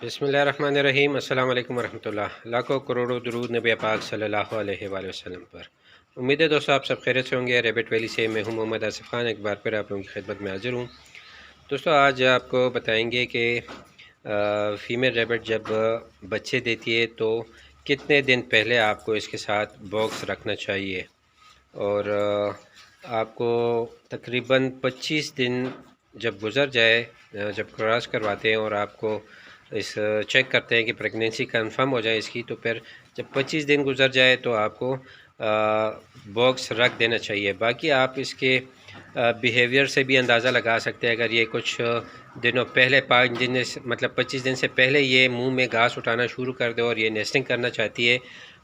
बिस्मिल्लाहिर्रहमानिर्रहीम। अस्सलाम वालेकुम रहमतुल्लाह। लाखों करोड़ों दुरूद नबी पाक सल्लल्लाहु अलैहि वसल्लम पर। उम्मीद है दोस्तों आप सब खैरियत से होंगे। रैबिट वैली से मैं हूं मोहम्मद आसिफ खान, एक बार फिर आप लोगों की खिदमत में हाजिर हूं। दोस्तों आज आपको बताएंगे कि फ़ीमेल रैबिट जब बच्चे देती है तो कितने दिन पहले आपको इसके साथ बॉक्स रखना चाहिए, और आपको तकरीबन 25 दिन जब गुज़र जाए, जब क्रॉस करवाते हैं और आपको इस चेक करते हैं कि प्रेगनेंसी कंफर्म हो जाए इसकी, तो फिर जब 25 दिन गुज़र जाए तो आपको बॉक्स रख देना चाहिए। बाकी आप इसके बिहेवियर से भी अंदाज़ा लगा सकते हैं। अगर ये कुछ दिनों पहले 5 दिन मतलब 25 दिन से पहले ये मुंह में घास उठाना शुरू कर दे और ये नेस्टिंग करना चाहती है,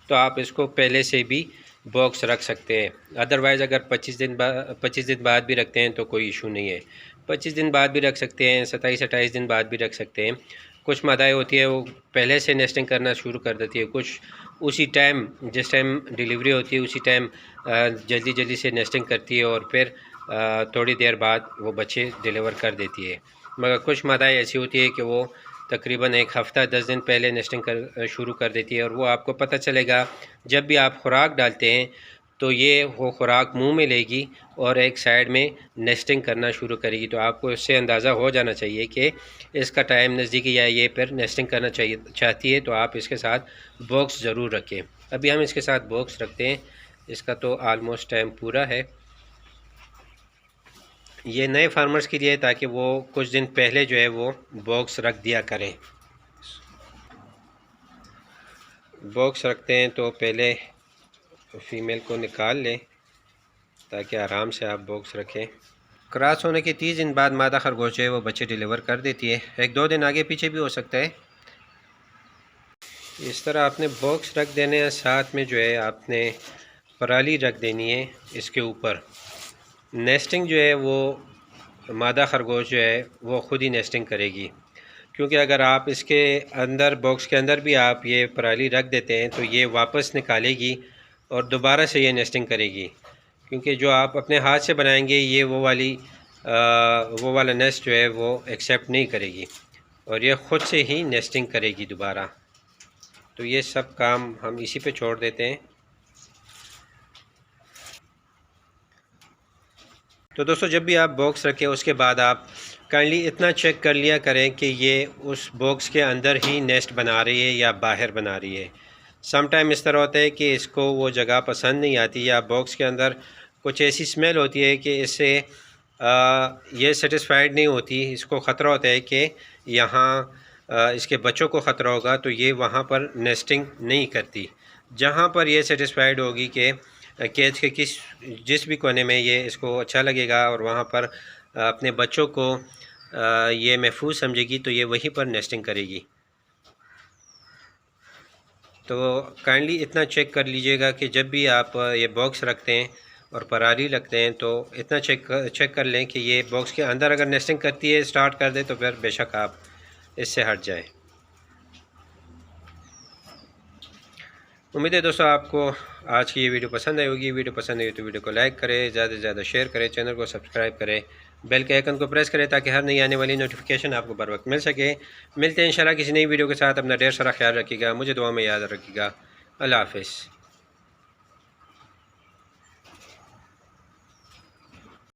तो आप इसको पहले से भी बॉक्स रख सकते हैं। अदरवाइज़ अगर 25 दिन बाद भी रखते हैं तो कोई इशू नहीं है। 25 दिन बाद भी रख सकते हैं, 27-28 दिन बाद भी रख सकते हैं। कुछ मादाएँ होती है वो पहले से नेस्टिंग करना शुरू कर देती है, कुछ उसी टाइम जिस टाइम डिलीवरी होती है उसी टाइम जल्दी जल्दी से नेस्टिंग करती है और फिर थोड़ी देर बाद वो बच्चे डिलीवर कर देती है। मगर कुछ मादाएँ ऐसी होती है कि वो तकरीबन एक हफ़्ता 10 दिन पहले नेस्टिंग शुरू कर देती है, और वो आपको पता चलेगा जब भी आप खुराक डालते हैं तो ये वो खुराक मुंह में लेगी और एक साइड में नेस्टिंग करना शुरू करेगी। तो आपको इससे अंदाज़ा हो जाना चाहिए कि इसका टाइम नज़दीकी या ये फिर नेस्टिंग करना चाहती है, तो आप इसके साथ बॉक्स ज़रूर रखें। अभी हम इसके साथ बॉक्स रखते हैं। इसका तो आलमोस्ट टाइम पूरा है। ये नए फार्मर्स के लिए है ताकि वो कुछ दिन पहले जो है वो बॉक्स रख दिया करें। बॉक्स रखते हैं तो पहले फ़ीमेल को निकाल लें ताकि आराम से आप बॉक्स रखें। क्रॉस होने के 30 दिन बाद मादा खरगोश है वो बच्चे डिलीवर कर देती है। 1-2 दिन आगे पीछे भी हो सकता है। इस तरह आपने बॉक्स रख देने हैं, साथ में जो है आपने पराली रख देनी है इसके ऊपर। नेस्टिंग जो है वो मादा खरगोश जो है वो ख़ुद ही नेस्टिंग करेगी, क्योंकि अगर आप इसके अंदर बॉक्स के अंदर भी आप ये पराली रख देते हैं तो ये वापस निकालेगी और दोबारा से ये नेस्टिंग करेगी, क्योंकि जो आप अपने हाथ से बनाएंगे ये वो वाला नेस्ट जो है वो एक्सेप्ट नहीं करेगी और ये ख़ुद से ही नेस्टिंग करेगी दोबारा। तो ये सब काम हम इसी पे छोड़ देते हैं। तो दोस्तों जब भी आप बॉक्स रखें उसके बाद आप काइंडली इतना चेक कर लिया करें कि ये उस बॉक्स के अंदर ही नेस्ट बना रही है या बाहर बना रही है। सम टाइम इस तरह होता है कि इसको वो जगह पसंद नहीं आती या बॉक्स के अंदर कुछ ऐसी स्मेल होती है कि इससे ये सेटिस्फाइड नहीं होती। इसको ख़तरा होता है कि यहाँ इसके बच्चों को ख़तरा होगा, तो ये वहाँ पर नेस्टिंग नहीं करती। जहाँ पर ये सेटिस्फाइड होगी कि केज के जिस भी कोने में ये इसको अच्छा लगेगा और वहाँ पर अपने बच्चों को ये महफूज समझेगी, तो ये वहीं पर नेस्टिंग करेगी। तो काइंडली इतना चेक कर लीजिएगा कि जब भी आप ये बॉक्स रखते हैं और पराली रखते हैं तो इतना चेक कर लें कि ये बॉक्स के अंदर अगर नेस्टिंग करती है स्टार्ट कर दे तो फिर बेशक आप इससे हट जाएं। उम्मीद है दोस्तों आपको आज की ये वीडियो पसंद आई होगी। वीडियो पसंद आई तो वीडियो को लाइक करें, ज़्यादा से ज़्यादा शेयर करें, चैनल को सब्सक्राइब करें, बेल के आइकन को प्रेस करें ताकि हर नई आने वाली नोटिफिकेशन आपको बर वक्त मिल सके। मिलते हैं इंशाल्लाह किसी नई वीडियो के साथ। अपना ढेर सारा ख्याल रखिएगा, मुझे दुआ में याद रखिएगा। अल्लाह हाफ़िज़।